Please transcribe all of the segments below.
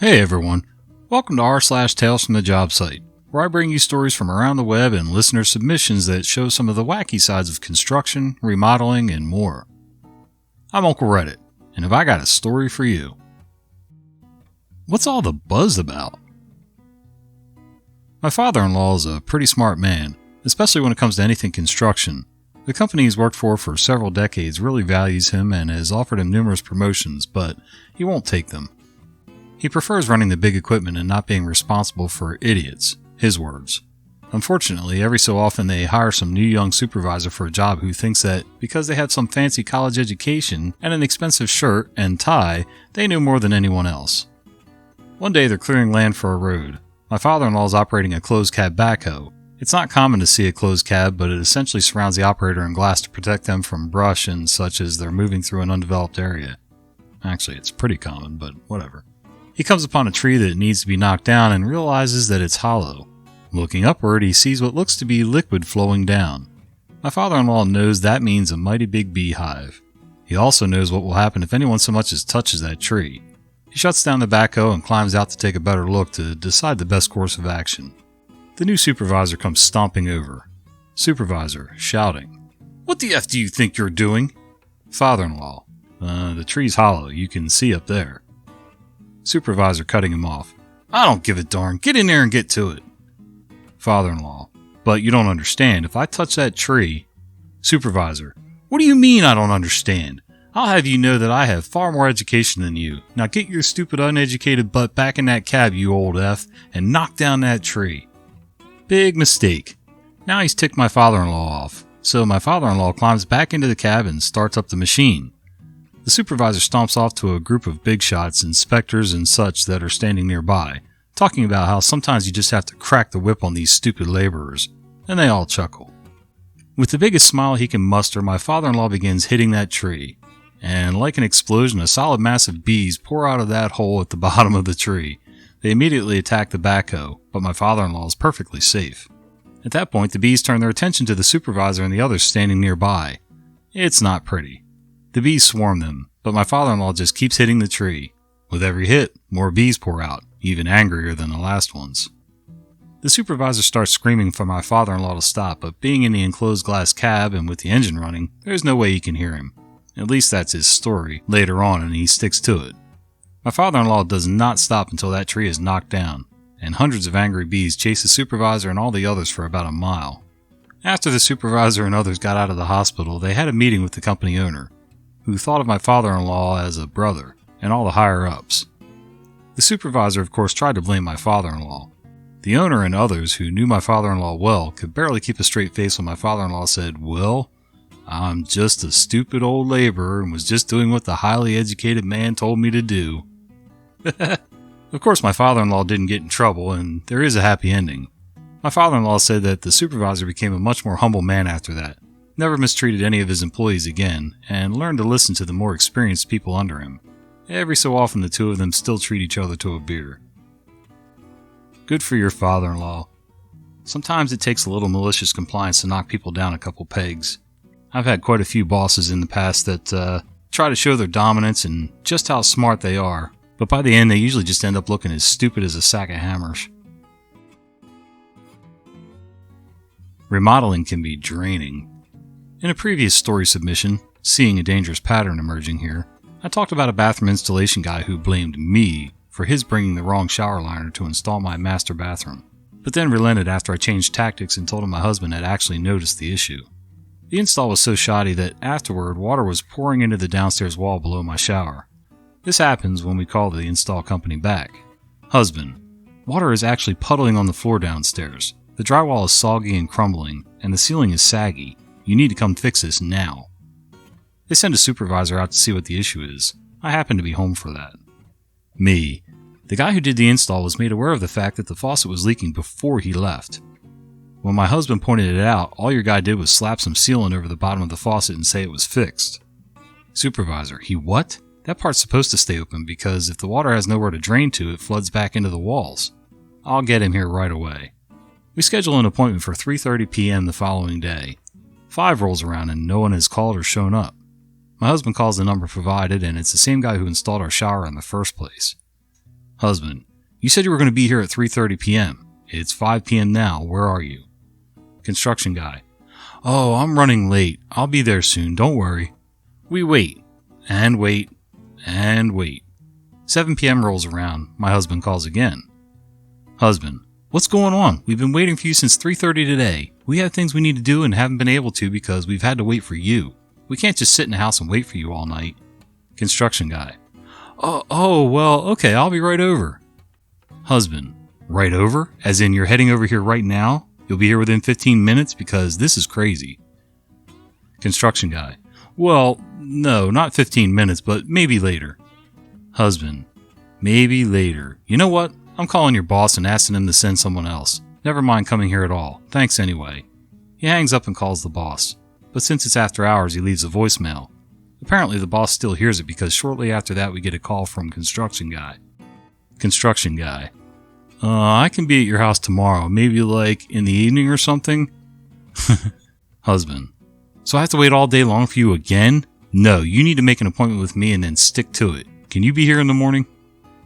Hey everyone, welcome to r/Tales from the Jobsite, where I bring you stories from around the web and listener submissions that show some of the wacky sides of construction, remodeling, and more. I'm Uncle Reddit, and have I got a story for you. What's all the buzz about? My father-in-law is a pretty smart man, especially when it comes to anything construction. The company he's worked for several decades really values him and has offered him numerous promotions, but he won't take them. He prefers running the big equipment and not being responsible for idiots, his words. Unfortunately, every so often they hire some new young supervisor for a job who thinks that because they have some fancy college education and an expensive shirt and tie, they know more than anyone else. One day they're clearing land for a road. My father-in-law is operating a closed cab backhoe. It's not common to see a closed cab, but it essentially surrounds the operator in glass to protect them from brush and such as they're moving through an undeveloped area. Actually, it's pretty common, but whatever. He comes upon a tree that needs to be knocked down and realizes that it's hollow. Looking upward, he sees what looks to be liquid flowing down. My father-in-law knows that means a mighty big beehive. He also knows what will happen if anyone so much as touches that tree. He shuts down the backhoe and climbs out to take a better look to decide the best course of action. The new supervisor comes stomping over. Supervisor, shouting, "What the F do you think you're doing?" Father-in-law, the tree's hollow, you can see up there. Supervisor cutting him off, "I don't give a darn, get in there and get to it." Father-in-law, "But you don't understand, if I touch that tree..." Supervisor, "What do you mean I don't understand? I'll have you know that I have far more education than you. Now get your stupid uneducated butt back in that cab, you old F, and knock down that tree." Big mistake. Now he's ticked my father-in-law off, so my father-in-law climbs back into the cab and starts up the machine. The supervisor stomps off to a group of big shots, inspectors and such that are standing nearby, talking about how sometimes you just have to crack the whip on these stupid laborers, and they all chuckle. With the biggest smile he can muster, my father-in-law begins hitting that tree, and like an explosion, a solid mass of bees pour out of that hole at the bottom of the tree. They immediately attack the backhoe, but my father-in-law is perfectly safe. At that point, the bees turn their attention to the supervisor and the others standing nearby. It's not pretty. The bees swarm them, but my father-in-law just keeps hitting the tree. With every hit, more bees pour out, even angrier than the last ones. The supervisor starts screaming for my father-in-law to stop, but being in the enclosed glass cab and with the engine running, there's no way he can hear him. At least that's his story later on, and he sticks to it. My father-in-law does not stop until that tree is knocked down, and hundreds of angry bees chase the supervisor and all the others for about a mile. After the supervisor and others got out of the hospital, they had a meeting with the company owner, who thought of my father-in-law as a brother, and all the higher-ups. The supervisor, of course, tried to blame my father-in-law. The owner and others who knew my father-in-law well could barely keep a straight face when my father-in-law said, "Well, I'm just a stupid old laborer and was just doing what the highly educated man told me to do." Of course, my father-in-law didn't get in trouble, and there is a happy ending. My father-in-law said that the supervisor became a much more humble man after that, never mistreated any of his employees again, and learned to listen to the more experienced people under him. Every so often the two of them still treat each other to a beer. Good for your father-in-law. Sometimes it takes a little malicious compliance to knock people down a couple pegs. I've had quite a few bosses in the past that try to show their dominance and just how smart they are, but by the end they usually just end up looking as stupid as a sack of hammers. Remodeling can be draining. In a previous story submission, seeing a dangerous pattern emerging here, I talked about a bathroom installation guy who blamed me for his bringing the wrong shower liner to install my master bathroom, but then relented after I changed tactics and told him my husband had actually noticed the issue. The install was so shoddy that afterward water was pouring into the downstairs wall below my shower. This happens when we call the install company back. "Husband, water is actually puddling on the floor downstairs. The drywall is soggy and crumbling, and the ceiling is saggy. You need to come fix this now." They send a supervisor out to see what the issue is. I happen to be home for that. Me. The guy who did the install was made aware of the fact that the faucet was leaking before he left. When my husband pointed it out, all your guy did was slap some sealant over the bottom of the faucet and say it was fixed. Supervisor, he what? That part's supposed to stay open because if the water has nowhere to drain to, it floods back into the walls. I'll get him here right away. We schedule an appointment for 3:30 p.m. the following day. 5 rolls around and no one has called or shown up. My husband calls the number provided and it's the same guy who installed our shower in the first place. Husband, you said you were going to be here at 3:30 p.m. It's 5 p.m. now. Where are you? Construction guy, oh, I'm running late. I'll be there soon. Don't worry. We wait, and wait, and wait. 7 p.m. rolls around. My husband calls again. Husband, what's going on? We've been waiting for you since 3:30 today. We have things we need to do and haven't been able to because we've had to wait for you. We can't just sit in the house and wait for you all night. Construction guy, oh, well, okay, I'll be right over. Husband, right over? As in you're heading over here right now? You'll be here within 15 minutes because this is crazy. Construction guy, well, no, not 15 minutes, but maybe later. Husband, maybe later. You know what? I'm calling your boss and asking him to send someone else. Never mind coming here at all. Thanks anyway. He hangs up and calls the boss. But since it's after hours, he leaves a voicemail. Apparently the boss still hears it because shortly after that we get a call from Construction guy. Construction guy, I can be at your house tomorrow, maybe like in the evening or something. Husband, so I have to wait all day long for you again? No, you need to make an appointment with me and then stick to it. Can you be here in the morning?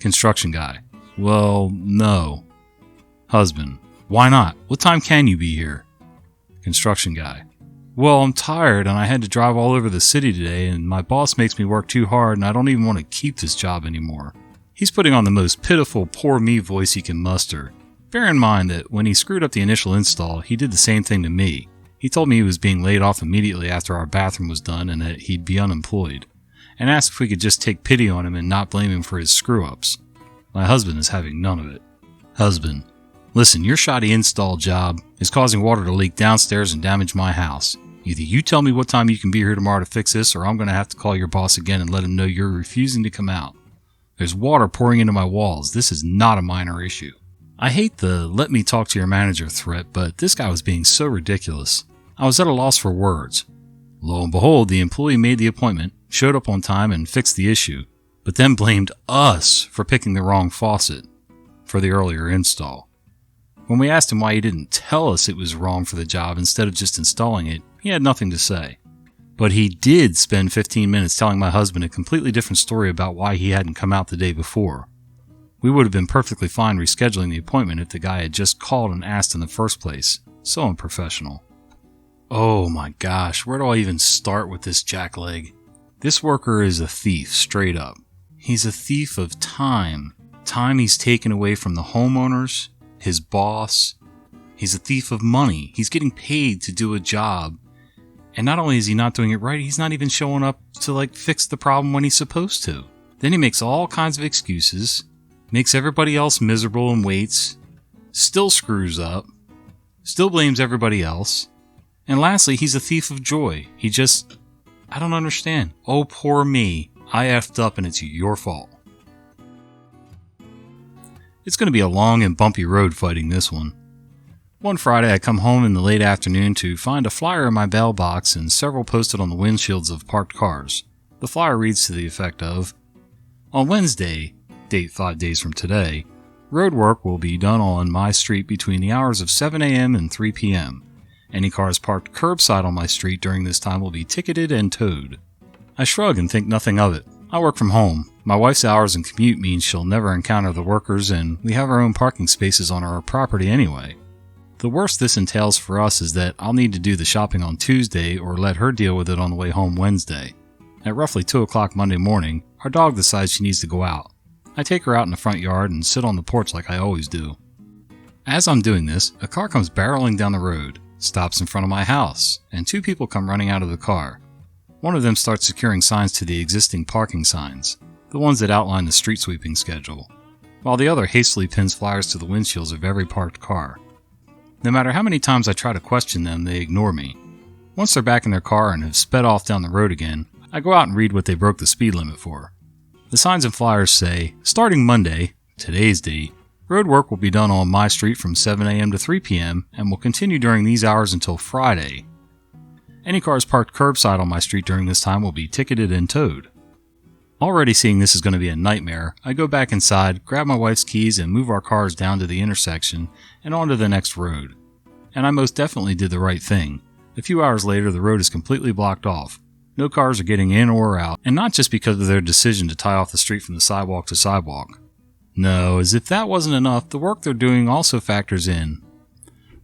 Construction guy, well, no. Husband, why not? What time can you be here? Construction guy, well, I'm tired and I had to drive all over the city today and my boss makes me work too hard and I don't even want to keep this job anymore. He's putting on the most pitiful poor me voice he can muster. Bear in mind that when he screwed up the initial install, he did the same thing to me. He told me he was being laid off immediately after our bathroom was done and that he'd be unemployed, and asked if we could just take pity on him and not blame him for his screw-ups. My husband is having none of it. Husband, listen, your shoddy install job is causing water to leak downstairs and damage my house. Either you tell me what time you can be here tomorrow to fix this, or I'm going to have to call your boss again and let him know you're refusing to come out. There's water pouring into my walls. This is not a minor issue. I hate the let me talk to your manager threat, but this guy was being so ridiculous. I was at a loss for words. Lo and behold, the employee made the appointment, showed up on time and fixed the issue, but then blamed us for picking the wrong faucet for the earlier install. When we asked him why he didn't tell us it was wrong for the job instead of just installing it, he had nothing to say. But he did spend 15 minutes telling my husband a completely different story about why he hadn't come out the day before. We would have been perfectly fine rescheduling the appointment if the guy had just called and asked in the first place. So unprofessional. Oh my gosh, where do I even start with this jackleg? This worker is a thief, straight up. He's a thief of time. Time he's taken away from the homeowners, his boss. He's a thief of money. He's getting paid to do a job. And not only is he not doing it right, he's not even showing up to fix the problem when he's supposed to. Then he makes all kinds of excuses, makes everybody else miserable and waits, still screws up, still blames everybody else. And lastly, he's a thief of joy. I don't understand. Oh, poor me. I effed up and it's your fault. It's going to be a long and bumpy road fighting this one. One Friday, I come home in the late afternoon to find a flyer in my mailbox and several posted on the windshields of parked cars. The flyer reads to the effect of, on Wednesday, date 5 days from today, road work will be done on my street between the hours of 7 a.m. and 3 p.m. Any cars parked curbside on my street during this time will be ticketed and towed. I shrug and think nothing of it. I work from home. My wife's hours and commute means she'll never encounter the workers, and we have our own parking spaces on our property anyway. The worst this entails for us is that I'll need to do the shopping on Tuesday or let her deal with it on the way home Wednesday. At roughly 2 o'clock Monday morning, our dog decides she needs to go out. I take her out in the front yard and sit on the porch like I always do. As I'm doing this, a car comes barreling down the road, stops in front of my house, and 2 people come running out of the car. One of them starts securing signs to the existing parking signs, the ones that outline the street sweeping schedule, while the other hastily pins flyers to the windshields of every parked car. No matter how many times I try to question them, they ignore me. Once they're back in their car and have sped off down the road again, I go out and read what they broke the speed limit for. The signs and flyers say, starting Monday, today's date, road work will be done on my street from 7 a.m. to 3 p.m. and will continue during these hours until Friday. Any cars parked curbside on my street during this time will be ticketed and towed. Already seeing this is going to be a nightmare, I go back inside, grab my wife's keys, and move our cars down to the intersection and onto the next road. And I most definitely did the right thing. A few hours later, the road is completely blocked off. No cars are getting in or out, and not just because of their decision to tie off the street from the sidewalk to sidewalk. No, as if that wasn't enough, the work they're doing also factors in.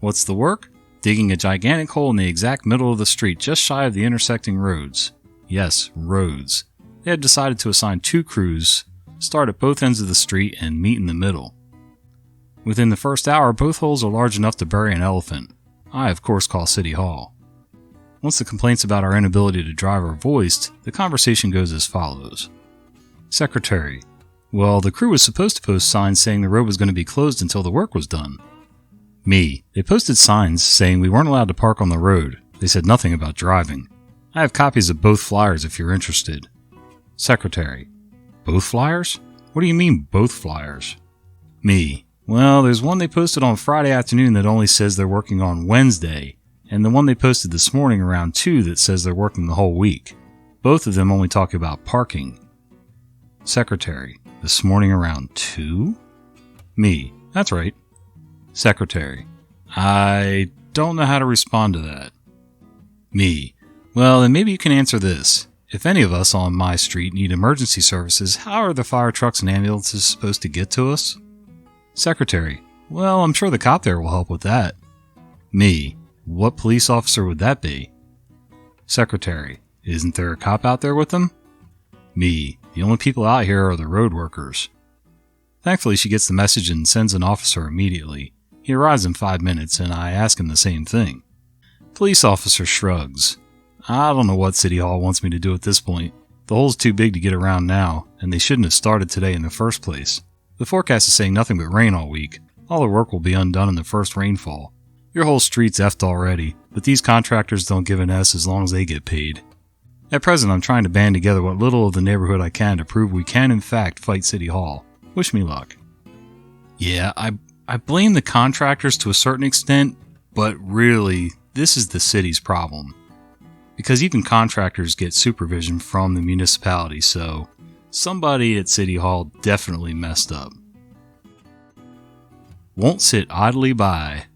What's the work? Digging a gigantic hole in the exact middle of the street just shy of the intersecting roads. Yes, roads. They had decided to assign 2 crews, start at both ends of the street, and meet in the middle. Within the first hour, both holes are large enough to bury an elephant. I, of course, call City Hall. Once the complaints about our inability to drive are voiced, the conversation goes as follows. Secretary: well, the crew was supposed to post signs saying the road was going to be closed until the work was done. Me: they posted signs saying we weren't allowed to park on the road. They said nothing about driving. I have copies of both flyers if you're interested. Secretary: both flyers? What do you mean, both flyers? Me: well, there's one they posted on Friday afternoon that only says they're working on Wednesday, and the one they posted this morning around 2 that says they're working the whole week. Both of them only talk about parking. Secretary: this morning around 2? Me: that's right. Secretary: I don't know how to respond to that. Me: well, then maybe you can answer this. If any of us on my street need emergency services, how are the fire trucks and ambulances supposed to get to us? Secretary: well, I'm sure the cop there will help with that. Me: what police officer would that be? Secretary: isn't there a cop out there with them? Me: the only people out here are the road workers. Thankfully, she gets the message and sends an officer immediately. He arrives in 5 minutes, and I ask him the same thing. Police officer shrugs. I don't know what City Hall wants me to do at this point. The hole's too big to get around now, and they shouldn't have started today in the first place. The forecast is saying nothing but rain all week. All the work will be undone in the first rainfall. Your whole street's effed already, but these contractors don't give an S as long as they get paid. At present, I'm trying to band together what little of the neighborhood I can to prove we can in fact fight City Hall. Wish me luck. Yeah, I blame the contractors to a certain extent, but really, this is the city's problem. Because even contractors get supervision from the municipality, so somebody at City Hall definitely messed up. Won't sit idly by.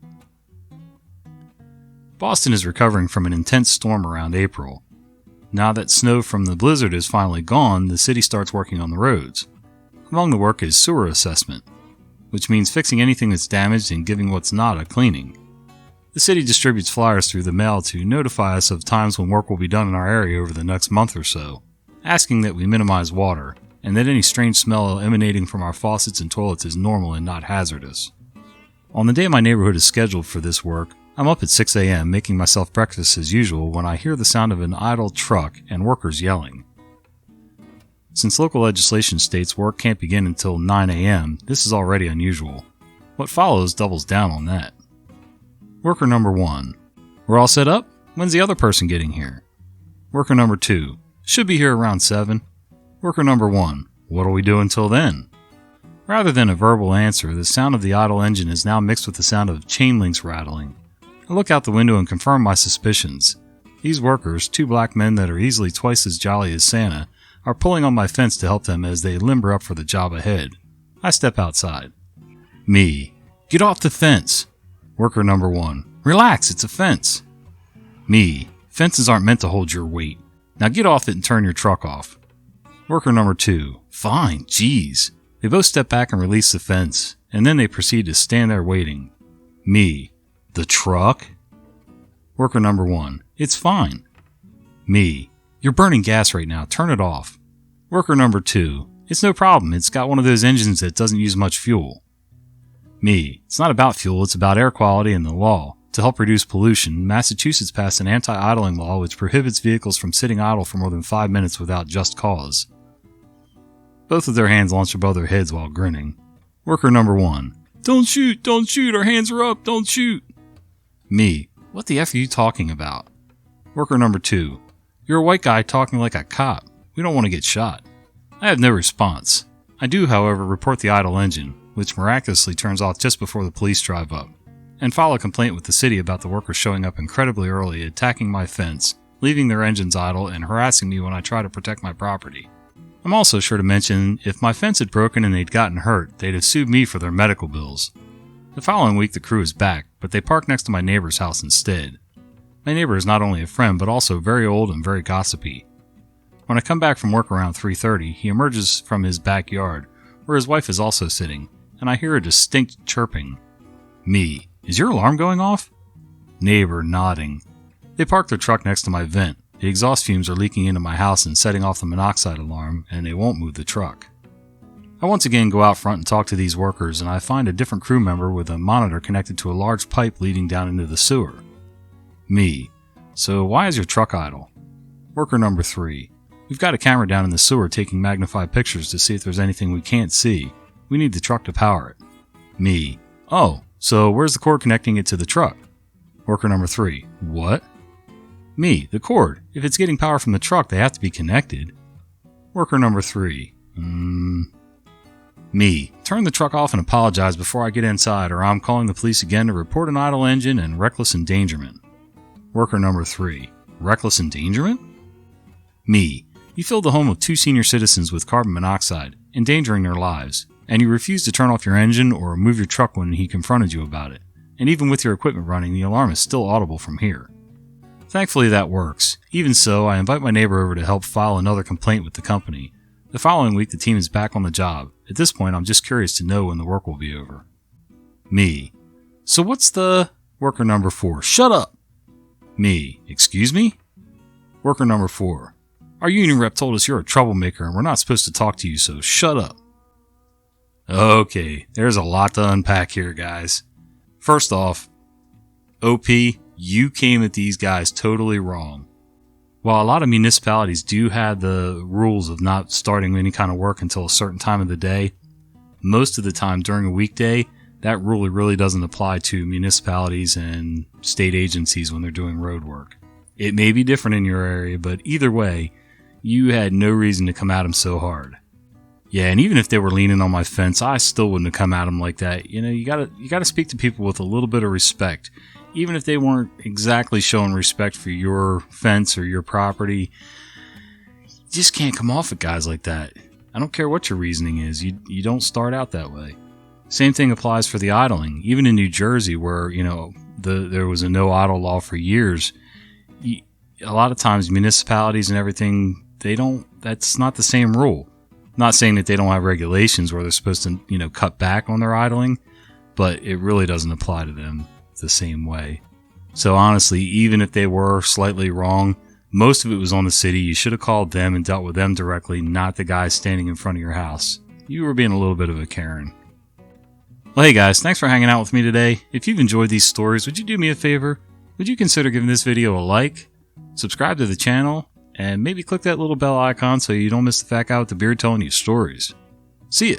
Boston is recovering from an intense storm around April. Now that snow from the blizzard is finally gone, the city starts working on the roads. Among the work is sewer assessment, which means fixing anything that's damaged and giving what's not a cleaning. The city distributes flyers through the mail to notify us of times when work will be done in our area over the next month or so, asking that we minimize water, and that any strange smell emanating from our faucets and toilets is normal and not hazardous. On the day my neighborhood is scheduled for this work, I'm up at 6 a.m. making myself breakfast as usual when I hear the sound of an idle truck and workers yelling. Since local legislation states work can't begin until 9 a.m., this is already unusual. What follows doubles down on that. Worker number 1. We're all set up? When's the other person getting here? Worker number 2. Should be here around 7. Worker number 1. What'll we do until then? Rather than a verbal answer, the sound of the idle engine is now mixed with the sound of chain links rattling. I look out the window and confirm my suspicions. These workers, 2 black men that are easily twice as jolly as Santa, are pulling on my fence to help them as they limber up for the job ahead. I step outside. Me. Get off the fence. Worker number 1. Relax, it's a fence. Me. Fences aren't meant to hold your weight. Now get off it and turn your truck off. Worker number 2. Fine, geez. They both step back and release the fence, and then they proceed to stand there waiting. Me. The truck? Worker number 1. It's fine. Me. You're burning gas right now, turn it off. Worker number 2. It's no problem, it's got one of those engines that doesn't use much fuel. Me. It's not about fuel, it's about air quality and the law. To help reduce pollution, Massachusetts passed an anti-idling law which prohibits vehicles from sitting idle for more than 5 minutes without just cause. Both of their hands launched above their heads while grinning. Worker number 1. Don't shoot, our hands are up, don't shoot. Me. What the F are you talking about? Worker number 2. You're a white guy talking like a cop. We don't want to get shot. I have no response. I do, however, report the idle engine, which miraculously turns off just before the police drive up, and file a complaint with the city about the workers showing up incredibly early, attacking my fence, leaving their engines idle, and harassing me when I try to protect my property. I'm also sure to mention, if my fence had broken and they'd gotten hurt, they'd have sued me for their medical bills. The following week the crew is back, but they park next to my neighbor's house instead. My neighbor is not only a friend, but also very old and very gossipy. When I come back from work around 3:30, he emerges from his backyard, where his wife is also sitting, and I hear a distinct chirping. Me. Is your alarm going off? Neighbor nodding. They park their truck next to my vent. The exhaust fumes are leaking into my house and setting off the monoxide alarm, and they won't move the truck. I once again go out front and talk to these workers, and I find a different crew member with a monitor connected to a large pipe leading down into the sewer. Me. So why is your truck idle? Worker number 3. We've got a camera down in the sewer taking magnified pictures to see if there's anything we can't see. We need the truck to power it. Me. Oh, so where's the cord connecting it to the truck? Worker number 3. What? Me. The cord. If it's getting power from the truck, they have to be connected. Worker number 3. Me. Turn the truck off and apologize before I get inside, or I'm calling the police again to report an idle engine and reckless endangerment. Worker number 3. Reckless endangerment? Me. You filled the home of 2 senior citizens with carbon monoxide, endangering their lives, and you refused to turn off your engine or move your truck when he confronted you about it. And even with your equipment running, the alarm is still audible from here. Thankfully that works. Even so, I invite my neighbor over to help file another complaint with the company. The following week the team is back on the job. At this point I'm just curious to know when the work will be over. Me. So what's the... Worker number 4. Shut up! Me. Excuse me? Worker number 4. Our union rep told us you're a troublemaker and we're not supposed to talk to you, so shut up. Okay, there's a lot to unpack here, guys. First off, OP, you came at these guys totally wrong. While a lot of municipalities do have the rules of not starting any kind of work until a certain time of the day, most of the time during a weekday, that rule really doesn't apply to municipalities and state agencies when they're doing road work. It may be different in your area, but either way, you had no reason to come at them so hard. Yeah, and even if they were leaning on my fence, I still wouldn't have come at them like that. You know, you gotta speak to people with a little bit of respect. Even if they weren't exactly showing respect for your fence or your property, you just can't come off at guys like that. I don't care what your reasoning is, you don't start out that way. Same thing applies for the idling. Even in New Jersey, where, you know, there was a no idle law for years, a lot of times municipalities and everything, that's not the same rule. I'm not saying that they don't have regulations where they're supposed to, you know, cut back on their idling, but it really doesn't apply to them the same way. So honestly, even if they were slightly wrong, most of it was on the city. You should have called them and dealt with them directly, not the guy standing in front of your house. You were being a little bit of a Karen. Well, hey guys, thanks for hanging out with me today. If you've enjoyed these stories, would you do me a favor? Would you consider giving this video a like, subscribe to the channel, and maybe click that little bell icon so you don't miss the fat guy with the beard telling you stories. See ya!